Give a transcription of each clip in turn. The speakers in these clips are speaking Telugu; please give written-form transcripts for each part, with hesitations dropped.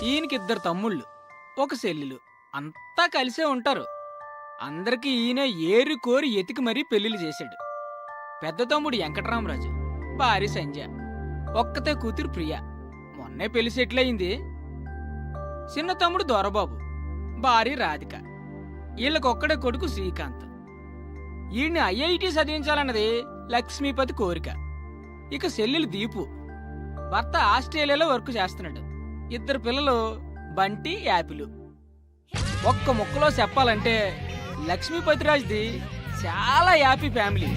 ఈయనకి 2 తమ్ముళ్ళు, ఒక చెల్లెలు. అంతా కలిసే ఉంటారు. అందరికీ ఈయన ఏరి కోరి ఎతికి మరీ పెళ్లిళ్ళు చేశాడు. పెద్ద తమ్ముడు వెంకటరామరాజు, భార్య సంజ, ఒక్కతే కూతురు ప్రియ. మొన్నే పెళ్లి సెటిల్ అయింది. చిన్న తమ్ముడు దొరబాబు, భార్య రాధిక. వీళ్ళకొక్కడే కొడుకు శ్రీకాంత్. ఈయన్ని ఐఐటి చదివించాలన్నది లక్ష్మీపతి కోరిక. ఇక చెల్లెలు దీపు, భర్త ఆస్ట్రేలియాలో వర్క్ చేస్తున్నాడు. 2 పిల్లలు బంటి, యాపిల్. ఒక్క ముక్కలో చెప్పాలంటే లక్ష్మీపతిరాజ్ది చాలా హ్యాపీ ఫ్యామిలీ.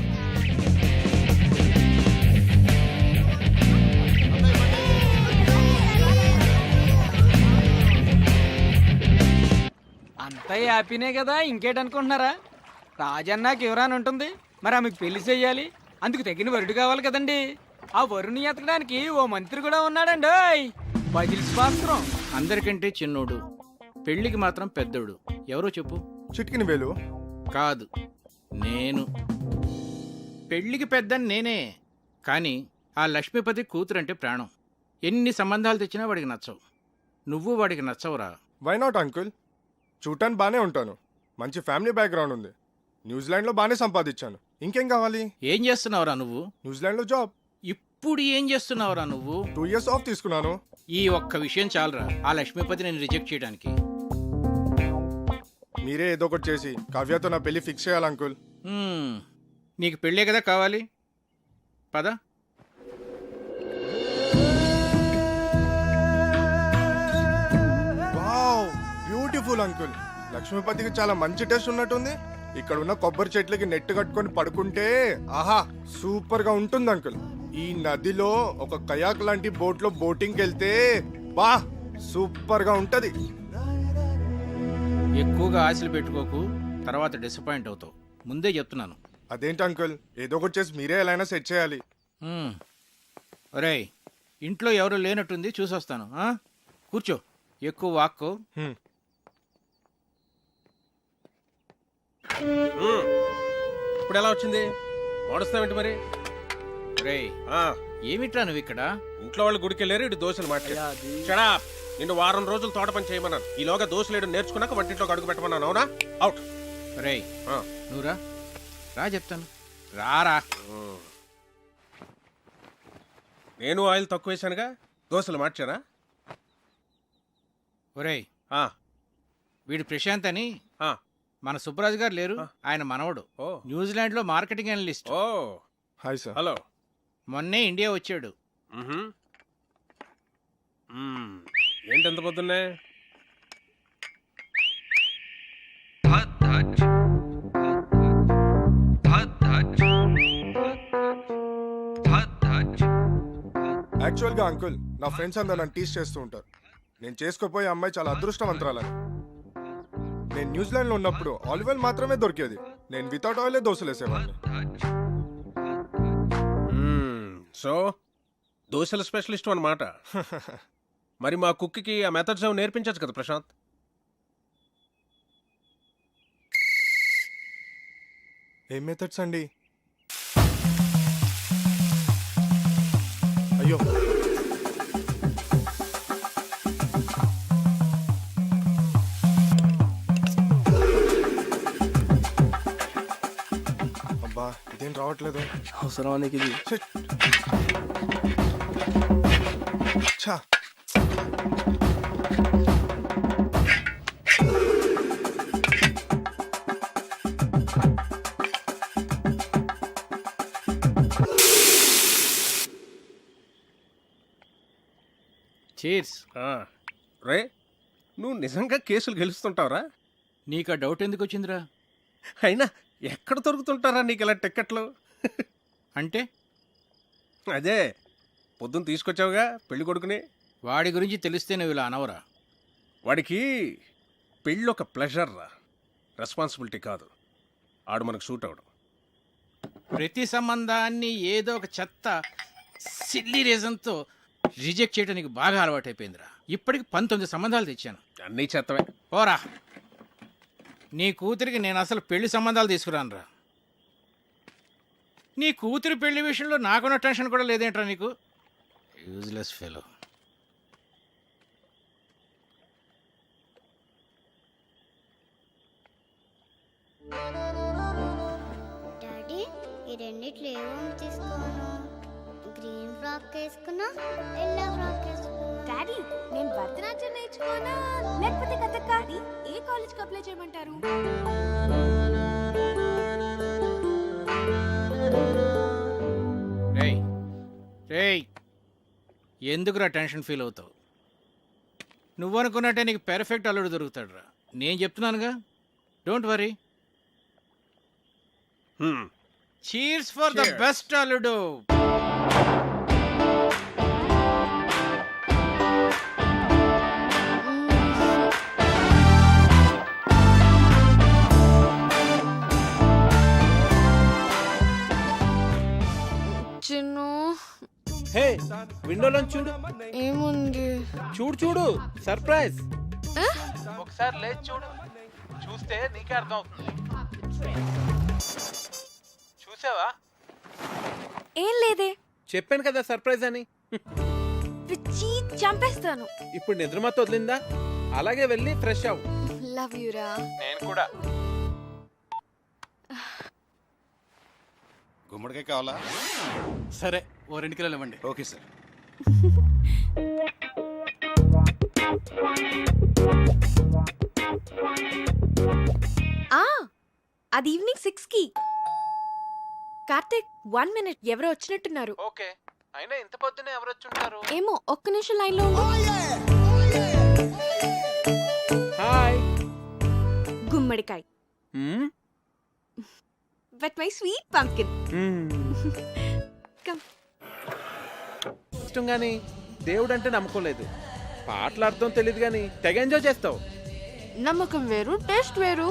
అంతా హ్యాపీనే కదా, ఇంకేటనుకుంటున్నారా? రాజన్నాకి ఎవరాని ఉంటుంది, మరి ఆమెకు పెళ్లి చెయ్యాలి. అందుకు తగిన వరుడు కావాలి కదండి. ఆ వరుని ఎతకడానికి ఓ మంత్రి కూడా ఉన్నాడండి. బదిలి శాస్త్రం. అందరికంటే చిన్నోడు, పెళ్లికి మాత్రం పెద్దోడు. ఎవరో చెప్పు. చిట్కిన వేలు కాదు, నేను. పెళ్లికి పెద్దని నేనే, కానీ ఆ లక్ష్మీపతి కూతురంటే ప్రాణం. ఎన్ని సంబంధాలు తెచ్చినా వాడికి నచ్చవు. నువ్వు వాడికి నచ్చవురా. Why not uncle? చూడటానికి బాగానే ఉంటాను, మంచి ఫ్యామిలీ బ్యాక్గ్రౌండ్ ఉంది, న్యూజిలాండ్లో బాగానే సంపాదించాను. ఇంకేం కావాలి? ఏం చేస్తున్నావురా నువ్వు? న్యూజిలాండ్లో జాబ్. ఇప్పుడు ఏం చేస్తున్నావురా నువ్వు? 2 years ఆఫ్ తీసుకున్నాను. ఈ ఒక్క విషయం చాలరా ఆ లక్ష్మీపతి నేను రిజెక్ట్ చేయడానికి. మీరే ఏదో ఒకటి చేసి కావ్యతో నా పెళ్లి ఫిక్స్ చేయాలి అంకుల్. నీకు పెళ్ళే కదా కావాలి, పద. Wow, beautiful uncle. లక్ష్మీపతికి చాలా మంచి టేస్ట్ ఉన్నట్టుంది. ఇక్కడ ఉన్న కొబ్బరి చెట్లకి నెట్ కట్టుకొని పడుకుంటే ఆహా సూపర్ గా ఉంటుంది అంకుల్. ఈ నదిలో ఒక కయాక్ లాంటి బోట్ లో బోటింగ్ వెళ్తే బా సూపర్ గా ఉంటది. ఎక్కువగా ఆశలు పెట్టుకోకు, తర్వాత డిసప్పాయింట్ అవుతావు. ముందే చెప్తున్నాను. అదేంటి అంకుల్, ఏదో ఒకటి చేసి మీరే ఎలా అయినా సెట్ చేయాలి. ఒరేయ్, ఇంట్లో ఎవరు లేనట్టుంది, చూసొస్తాను. కూర్చో, ఎక్కువ వాక్కో. ఇప్పుడు ఎలా వచ్చింది? ఓడుస్తావేంటి మరి? రేయ్, ఏమిట్రా నువ్వు ఇక్కడ? ఇంట్లో వాళ్ళు గుడికి వెళ్ళారు, ఇటు దోశలు మాట్లాడా. నిన్ను వారం రోజులు తోట పని చేయమన్నాను. ఈలోగా దోశలేడు నేర్చుకున్నాక వంటింట్లో అడుగు పెట్టమన్నాను. అవునా? అవుట్. రేయ్, నువ్వురా, రా చెప్తాను. రారా. నేను ఆయిల్ తక్కువ వేసానుగా, దోశలు మార్చానా? ఒరేయ్, వీడు ప్రశాంత్ అని ఆ, మన సుబ్బరాజు గారు లేరు, ఆయన మనవడు. న్యూజిలాండ్ లో మార్కెటింగ్ అనలిస్ట్. ఓ హాయ్ సార్. హలో. మొన్నే ఇండియా వచ్చాడు. ఏంటి ఎంత పొద్దున్నే? యాక్చువల్ గా అంకుల్, నా ఫ్రెండ్స్ అందరు నన్ను టీస్ చేస్తూ ఉంటారు. నేను చేసుకోపోయే అమ్మాయి చాలా అదృష్టవంతురాలని. నేను న్యూజిలాండ్ లో ఉన్నప్పుడు ఆలివ్ ఆయిల్ మాత్రమే దొరికేది. నేను వితౌట్ ఆయిలే దోశలు వేసేవాడిని. సో దోశల స్పెషలిస్ట్ అన్నమాట. మరి మా కుక్కి ఆ మెథడ్స్ ఏమో నేర్పించచ్చు కదా ప్రశాంత్? ఏం మెథడ్స్ అండి? అయ్యో, అబ్బా ఇదేం రావట్లేదు. అవసరం నీకు ఇది? ఛా, చీర్స్. రే, నువ్వు నిజంగా కేసులు గెలుస్తుంటావురా? నీకు ఆ డౌట్ ఎందుకు వచ్చిందిరా? అయినా ఎక్కడ దొరుకుతుంటారా నీకు ఇలా టిక్కెట్లు? అంటే అదే పొద్దున్న తీసుకొచ్చావుగా పెళ్లి కొడుకుని. వాడి గురించి తెలిస్తే నువ్వు ఇలా అనవరా. వాడికి పెళ్ళి ఒక ప్లెజర్ రా, రెస్పాన్సిబిలిటీ కాదు. ఆడు మనకు సూట్ అవడం. ప్రతి సంబంధాన్ని ఏదో ఒక చెత్త సిల్లీ రీజన్తో రిజెక్ట్ చేయడం నీకు బాగా అలవాటైపోయిందిరా. ఇప్పటికి 19 సంబంధాలు తెచ్చాను. అన్నీ చెత్తవే. పోరా, నీ కూతురికి నేను అసలు పెళ్లి సంబంధాలు తీసుకురానురా. నీ కూతురి పెళ్లి విషయంలో నాకున్న టెన్షన్ కూడా లేదేంట్రా నీకు? Useless fellow. డాడీ ఈ రెండిట్లో ఏమో తీసుకోను. గ్రీన్ ఫ్రాక్ వేసుకున్నా, ఎల్లో ఫ్రాక్ వేసుకున్నా. డాడీ నేను భరతనాట్యం నేర్చుకోనా లేకపోతే కథక్కాడి? ఏ కాలేజ్కి అప్లై చేయమంటారు? రేయ్ రేయ్ ఎందుకురా టెన్షన్ ఫీల్ అవుతావు? నువ్వు అనుకున్నట్టే నీకు పెర్ఫెక్ట్ అల్లుడు దొరుకుతాడు రా. నేను చెప్తున్నానుగా, don't worry. Cheers for the Cheers. Best అల్లుడు. చిన్ను హే విండోలో చూడు ఏముంది? చూడు చూడు సర్ప్రైజ్. ఒకసారి లేచి చూడు, చూస్తే నీకే అర్థం అవుతుంది. చూసావా? ఏం లేదే, చెప్పాను కదా సర్ప్రైజ్ అని. పిచ్చి చంపేస్తాను. ఇప్పుడు నిద్రమత వదిలిందా? అలాగే వెళ్ళి ఫ్రెష్ అవ్వు. లవ్ యూ రా. నేను కూడా. గుమ్మడికాయ కావాలా? సరే, ఓ 2 కిలోలు ఇవ్వండి. Okay sir. ఆ అది ఈవినింగ్ 6కి. కార్తిక్ 1 minute, ఎవరో వచ్చినట్టున్నారు. ఓకే, అయినా ఇంత పొద్దునే ఎవరు వచ్చి ఉంటారు? ఏమో, ఒక్క నిమిషం లైన్ లో ఉండు. హాయ్. గుమ్మడికాయ but my sweet pumpkin. Come. ఇష్టం గాని దేవుడు అంటే నమ్మకం లేదు. పాటలు అర్థం తెలియదు గాని తెగ ఎంజాయ్ చేస్తావు. నమ్మకం వేరు, టేస్ట్ వేరు.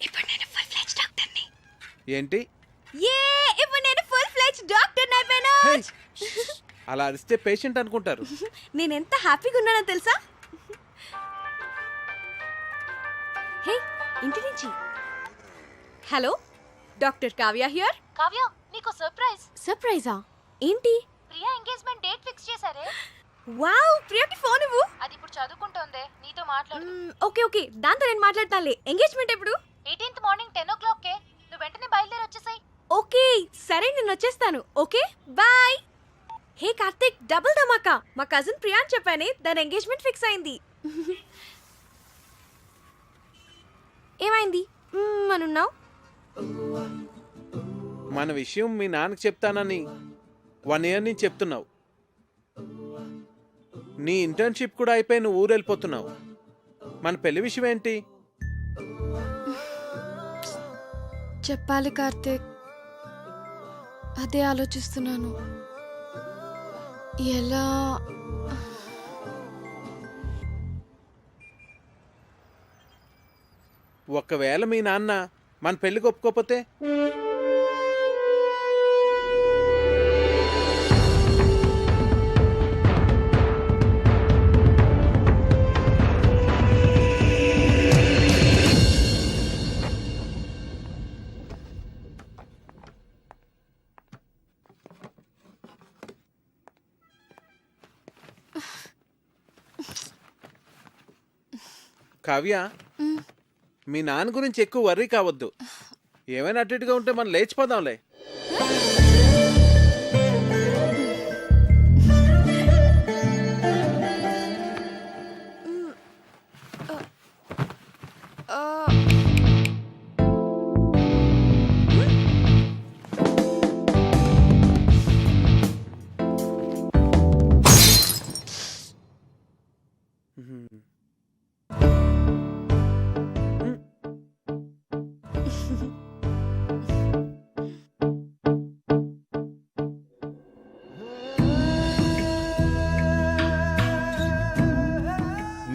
ఇప్పుడు నేను ఫుల్ ఫ్లెడ్జ్ డాక్టర్ని. ఏంటి? ఇప్పుడు నేను ఫుల్ ఫ్లెడ్జ్ డాక్టర్ని అయిపోయాను. హే, అలా అరిస్తే పేషెంట్ అనుకుంటారు. నేను ఎంత హ్యాపీగా ఉన్నానో తెలుసా? హే, ఇంటి నుంచి. Hello, doctor Kavya here. Kavya, నీకు సర్ప్రైజ్. సర్ప్రైజా? ఏంటి? ప్రియా ఎంగేజ్మెంట్ డేట్ ఫిక్స్ చేశారే. వావ్, ప్రియకి ఫోన్ ఇవ్వు. అది ఇప్పుడు చదువుకుంటోందే, నీతో మాట్లాడు. ఓకే ఓకే, దాంతో నేను మాట్లాడతానులే. ఎంగేజ్మెంట్ ఎప్పుడు? 18th మార్నింగ్ 10 o'clock కే. నువ్వు వెంటనే బయలుదేరి వచ్చేసాయి. ఓకే సరే, నేను వచ్చేస్తాను. Okay bye. Hey Karthik, double ధమాకా. మా కజిన్ ప్రియా అని చెప్పానే, దాని ఎంగేజ్మెంట్ ఫిక్స్ అయింది. ఏమైంది అనున్నావు? మన విషయం మీ నాన్నకి చెప్తానని 1 year నుంచి చెప్తున్నావు. నీ ఇంటర్న్షిప్ కూడా అయిపోయి నువ్వు ఊరు వెళ్ళిపోతున్నావు. మన పెళ్లి విషయం ఏంటి? చెప్పాలి కార్తిక్, అదే ఆలోచిస్తున్నాను. ఎలా? ఒకవేళ మీ నాన్న మన పెళ్లికి ఒప్పుకోకపోతే? కావ్య, మీ నాన్న గురించి ఎక్కువ వర్రీ కావద్దు. ఏమైనా అటు ఇటుగా ఉంటే మనం లేచిపోదాంలే.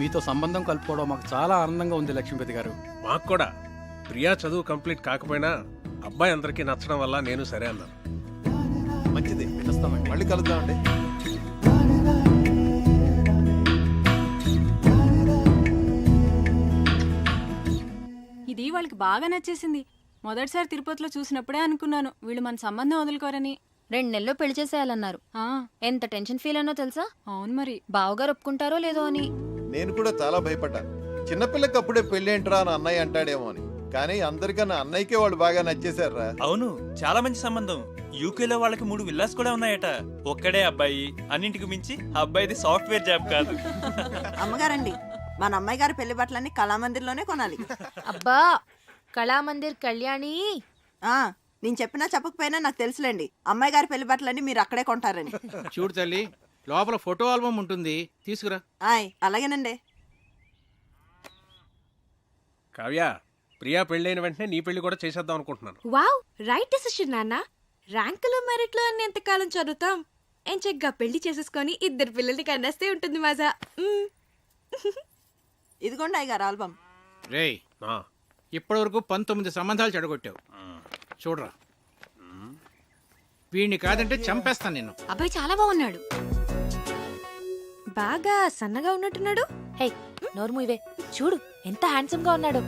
మీతో సంబంధం కలుపుకోవడం మాకు చాలా ఆనందంగా ఉంది లక్ష్మీపతి గారు. మాకు కూడా. ప్రియా చదువు కంప్లీట్ కాకపోయినా అబ్బాయి అందరికీ నచ్చడం వల్ల నేను సరే అన్నాను. మంచిది, వస్తామండి. మళ్ళీ కలుద్దామండి. ఇది వాళ్ళకి బాగా నచ్చేసింది. మొదటిసారి తిరుపతిలో చూసినప్పుడే అనుకున్నాను వీళ్ళు మన సంబంధం వదులుకోరని. 2 నెలల్లో పెళ్లి చేసేయాలన్నారు. ఎంత టెన్షన్ ఫీల్ అయినో తెలుసా? అవును మరి. బావగారు ఒప్పుకుంటారో లేదో అని. నేను కూడా చాలా భయపడ్డాను. చిన్నపిల్లకి అప్పుడే పెళ్లి ఏంట్రా అని అన్నయ్య అంటాడేమో అని. కానీ అందరికన్నా అన్నయ్యకే వాళ్ళు బాగా నచ్చేశారా. అవును, చాలా మంచి సంబంధం. యూకేలో వాళ్ళకి 3 విల్లాస్ కూడా ఉన్నాయట. ఒక్కడే అబ్బాయి, అన్నింటికి మించి అబ్బాయిది సాఫ్ట్వేర్ జాబ్ కాదు. అమ్మగారండి, మన అమ్మాయి గారి పెళ్లి బట్టలన్నీ కళామందిర్లోనే కొనాలి. అబ్బా, కళామందిర్ కళ్యాణి. నేను చెప్పినా చెప్పకపోయినా నాకు తెలుసులేండి, అమ్మాయి గారి పెళ్లి బట్టలన్నీ మీరు అక్కడే కొంటారని. చూడు తల్లి, లోపల ఫోటో ఆల్బమ్ ఉంటుంది, తీసుకురా. అలాగేనండి. కావ్య, ప్రియా పెళ్ళైన వెంటనే నీ పెళ్లి కూడా చేసేద్దాం అనుకుంటున్నాను. వావ్, రైట్ డెసిషన్ నాన్న. ర్యాంకులు మెరిట్లు అని ఎంతకాలం చదువుతాం? ఎంచగ్గా పెళ్లి చేసేసుకొని 2 పిల్లల్ని కన్నేస్తే ఉంటుంది మజా. ఇదిగోండి అయ్యగారు ఆల్బమ్. రేయ్, ఇప్పటివరకు 19 సంబంధాలు చెడగొట్టావు. చూడరా, వీడిని కాదంటే చంపేస్తాను నిన్ను. అబ్బాయి చాలా బాగున్నాడు. బాగా సన్నగా ఉన్నట్టున్నాడు. హే, నోర్ముయివే, చూడు ఎంత హ్యాండ్సమ్ గా ఉన్నాడు.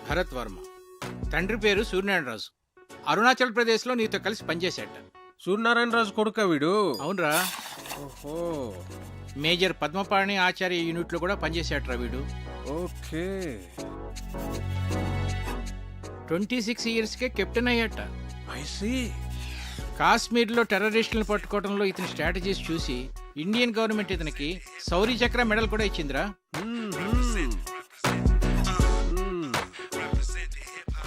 భరత్ వర్మ, తండ్రి పేరు సూర్యనారాయణరాజు. అరుణాచల్ ప్రదేశ్ లో నీతో కలిసి పనిచేశాట. సూర్యనారాయణరాజు కొడుకా వీడు? అవునరా. ఓహో, మేజర్ పద్మపాణి ఆచార్య యూనిట్ లో కూడా పనిచేశాట్రా వీడు. ఓకే. 26 years కే కెప్టెన్ అయ్యాట. I see. కాశ్మీర్లో టెర్రరిస్టులను పట్టుకోవడంలో ఇతని స్ట్రాటజీస్ చూసి ఇండియన్ గవర్నమెంట్ ఇతనికి శౌర్య చక్ర మెడల్ కూడా ఇచ్చిందిరా.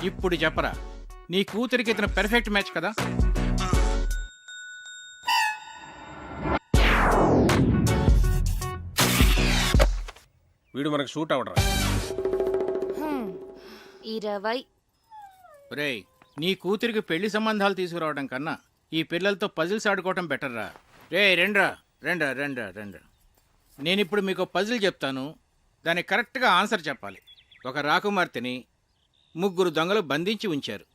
ఇప్పుడు చెప్పరా, నీ కూతురికి ఇతను పెర్ఫెక్ట్ మ్యాచ్ కదా? వీడు మనకు సూట్ అవడరా. 20. రేయ్, నీ కూతురికి పెళ్లి సంబంధాలు తీసుకురావడం కన్నా ఈ పిల్లలతో పజిల్స్ ఆడుకోవటం బెటర్ రా. రే రెండ్రా రెండ్రా రెండ్రా రెండ్రా. నేనిప్పుడు మీకు పజిల్ చెప్తాను, దానికి కరెక్ట్గా ఆన్సర్ చెప్పాలి. ఒక రాకుమార్తెని 3 దొంగలు బంధించి ఉంచారు.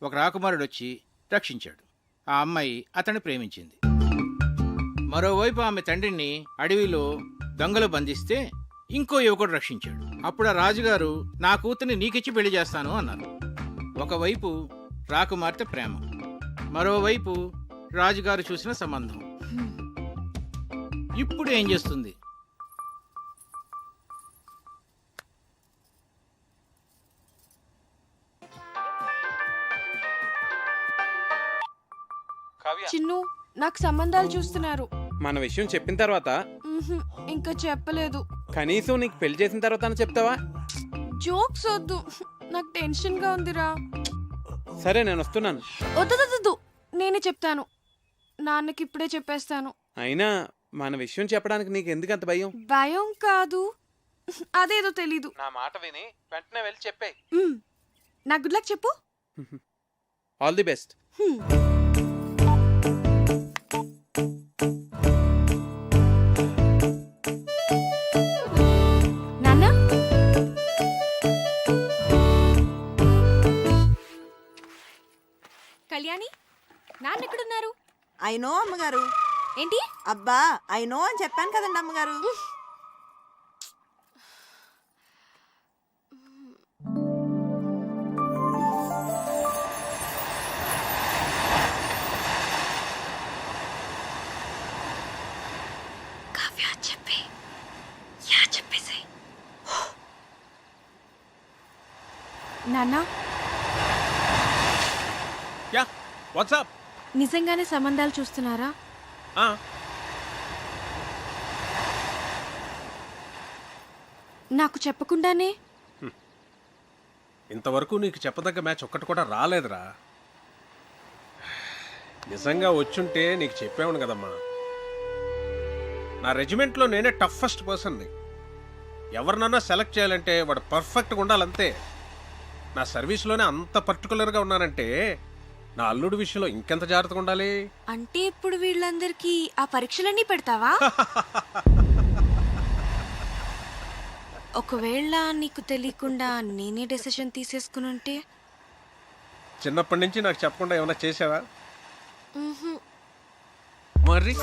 ఒక రాకుమారుడు వచ్చి రక్షించాడు. ఆ అమ్మాయి అతన్ని ప్రేమించింది. మరోవైపు ఆమె తండ్రిని అడవిలో దొంగలు బంధిస్తే ఇంకో యువకుడు రక్షించాడు. అప్పుడు ఆ రాజుగారు నా కూతుర్ని నీకిచ్చి పెళ్లి చేస్తాను అన్నారు. ఒకవైపు రాకుమార్తె ప్రేమ, మరోవైపు రాజుగారు చూసిన సంబంధం. ఇప్పుడు ఏం చేస్తుంది? చిన్ను, నాకు సంబంధాలు చూస్తున్నారు. మన విషయం చెప్పిన తర్వాత ఇంకా చెప్పలేదు. కనీసం నీకు పెళ్లి చేసిన తర్వాత చెప్తావా? జోక్స్ వద్దు, నాకు టెన్షన్ గా ఉందిరా. సరే, నేను వస్తున్నాను. వద్దు, నేనే చెప్తాను. నాన్నకి ఇప్పుడే చెప్పేస్తాను. అయినా మన విషయం చెప్పడానికి నీకు ఎందుకు అంత భయం? భయం కాదు, అదేదో తెలీదు. నా మాట విని వెంటనే వెళ్ళి చెప్పే. నా గుడ్ లక్ చెప్పు. All the best. నాన్న, కళ్యాణి, నాన్న ఎక్కడున్నారు? ఐ నో అమ్మగారు. ఏంటి? అబ్బా, ఐ నో అని చెప్పాను కదండి అమ్మగారు. నాన్న, యా, వాట్సాప్? నిజంగానే సంబంధాలు చూస్తున్నారా? నాకు చెప్పకుండానే? ఇంతవరకు నీకు చెప్పదగ్గ మ్యాచ్ ఒక్కటి కూడా రాలేదురా. నిజంగా వచ్చుంటే నీకు చెప్పేవాడు కదమ్మా. నా రెజిమెంట్లో నేనే టఫెస్ట్ పర్సన్ని. ఎవరినన్నా సెలెక్ట్ చేయాలంటే వాడు పర్ఫెక్ట్గా ఉండాలంతే. నా సర్వీస్లోనే అంత పర్టికులర్గా ఉన్నానంటే నా అల్లుడి విషయంలో ఇంకెంత జాగ్రత్తగా ఉండాలి. అంటే ఇప్పుడు వీళ్ళందరికీ ఆ పరీక్షలన్నీ పెడతావా? ఒకవేళ నీకు తెలియకుండా నేనే డెసిషన్ తీసుకుని ఉంటే? చిన్నప్పటి నుంచి నాకు చెప్పకుండా ఏమైనా చేసావా? మరి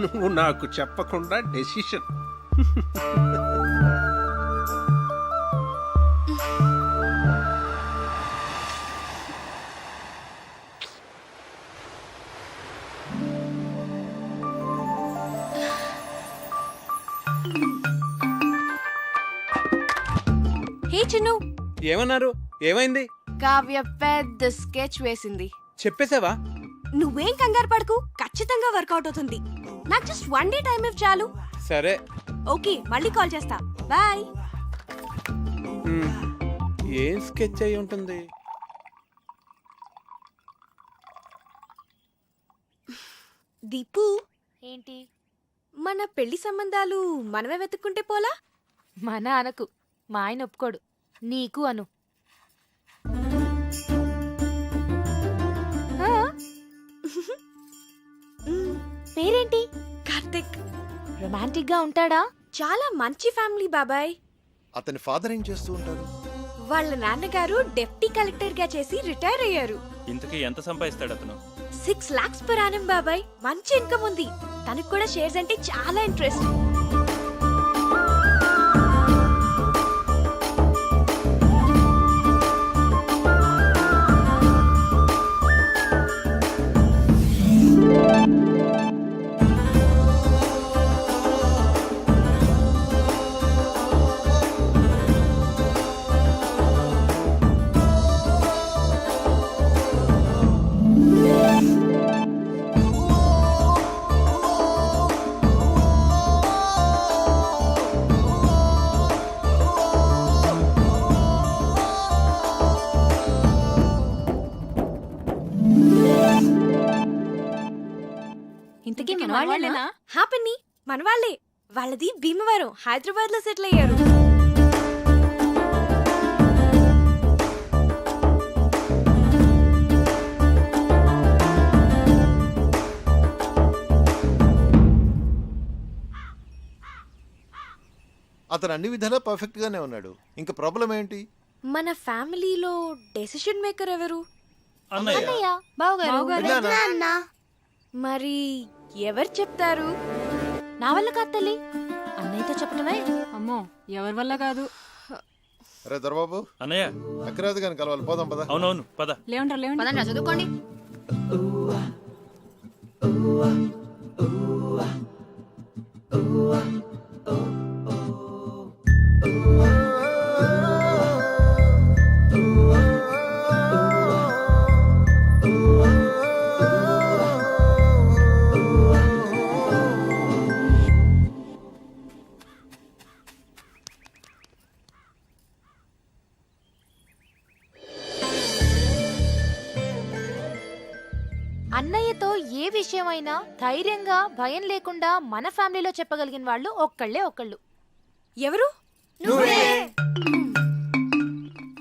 నువ్వు నాకు చెప్పకుండా డెసిషన్. హే చిన్ను, ఏమన్నారు? ఏమైంది? కావ్య పెద్ద స్కెచ్ వేసింది. చెప్పేసావా? నువ్వేం కంగారు పడకు, ఖచ్చితంగా వర్కౌట్ అవుతుంది. నాకు జస్ట్ 1 డే టైం ఇవ్వు చాలు. సరే. ఓకే, మళ్ళీ కాల్ చేస్తా. బాయ్. ఏం స్కెచ్ అయి ఉంటుంది? దీపు, ఏంటి? మన పెళ్లి సంబంధాలు మనమే వెతుక్కుంటే పోలా? మన అనకు, మా ఆయన ఒప్పుకోడు. నీకు అను. పేరేంటి? కార్తిక్. రొమాంటిక్ గా ఉంటాడా? చాలా మంచి ఫ్యామిలీ బాబాయ్. అతని ఫాదర్ ఏం చేస్తూ ఉంటారు? వాళ్ళ నాన్నగారు డెప్యూటీ కలెక్టర్ గా చేసి రిటైర్ అయ్యారు. ఇంతకీ ఎంత సంపాదిస్తాడు అతను? 6 lakhs per annum బాబాయ్. మంచి ఇన్కమ్ ఉంది. తనకు కూడా షేర్స్ అంటే చాలా ఇంట్రెస్ట్. ఇంతకీ మన వాళ్ళేనా? హ్యాపీని మనవాళ్లే. వాళ్ళది భీమవరం, హైదరాబాద్ లో సెటిల్ అయ్యారు. అతను అన్ని విధాలా పర్ఫెక్ట్ గానే ఉన్నాడు. ఇంకా ప్రాబ్లం ఏంటి? మన ఫ్యామిలీలో డెసిషన్ మేకర్ ఎవరు? అన్నయ్య. బావగారు. మరి ఎవరు చెప్తారు? నా వల్ల కాదు తల్లి, అన్నయ్యతో చెప్పడమే. అమ్మో, ఎవరి వల్ల కాదు. అరే దొరబాబు, అన్నయ్య. అక్కరాదు కానీ కలవాలి. పోదాం పద. అవునవును, పద. లేవండి. చదువుకోండి. అన్నయ్యతో ఏ విషయమైనా ధైర్యంగా భయం లేకుండా మన ఫ్యామిలీలో చెప్పగలిగిన వాళ్ళు ఒక్కళ్ళు. ఎవరు?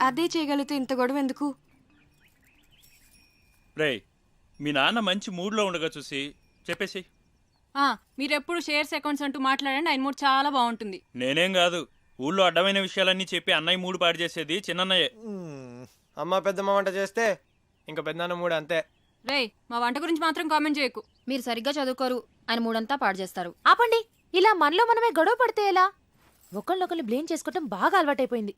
అదే చేయగలిగితే ఇంత గొడవ ఎందుకు? రేయ్, మీ నాన్న మంచి మూడ్లో ఉండగా చూసి చెప్పేసి. మీరెప్పుడు షేర్స్ అకౌంట్స్ అంటూ మాట్లాడండి, ఆయన మూడు చాలా బాగుంటుంది. నేనేం కాదు, ఊళ్ళో అడ్డమైన విషయాలన్నీ చెప్పి అన్నయ్య మూడు పాడు చేసేది చిన్నయ్యే. అమ్మ పెద్దమ్మ వంట చేస్తే ఇంకా పెద్దనాన్న మూడు అంతే. రేయ్, మా వంట గురించి మాత్రం కామెంట్ చేయకు. మీరు సరిగ్గా చదువుకోరు, ఆయన మూడంతా పాడు చేస్తారు. ఆపండి. ఇలా మనలో మనమే గొడవ పడితే ఎలా? ఒకళ్ళొకళ్ళు బ్లేమ్ చేసుకోవటం బాగా అలవాటైపోయింది.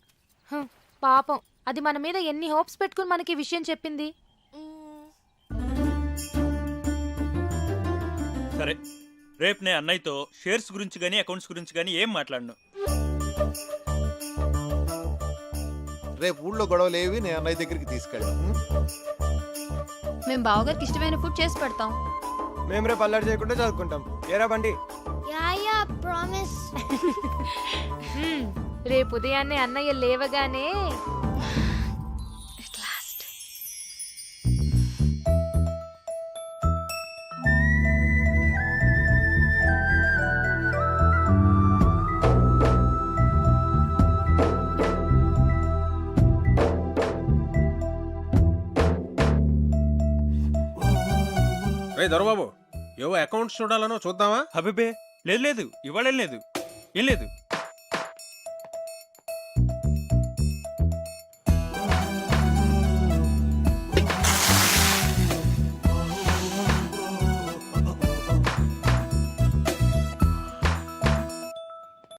పాపం, అది మన మీద ఎన్ని హోప్స్ పెట్టుకుని మనకి విషయం చెప్పింది. సరే, రేపు నేను అన్నయ్యతో షేర్స్ గురించి కానీ అకౌంట్స్ గురించి కానీ ఏం మాట్లాడను. రేపు ఊళ్ళో గొడవలేవి నేను అన్నయ్య దగ్గరికి తీసుకెళ్ళాం. మేము బావగారికి ఇష్టమైన ఫుడ్ చేసి పెడతాం. మేము రేపు అల్లరి చేయకుండా చదువుకుంటాం. ఏరా బండి? Yeah promise. రేపు ఉదయాన్నే అన్నయ్య లేవగానే రే దొరబాబు, ఏవో అకౌంట్స్ చూడాలనో చూద్దామా? అబ్బే, లేదు, ఇవాళ లేదు, ఏం లేదు.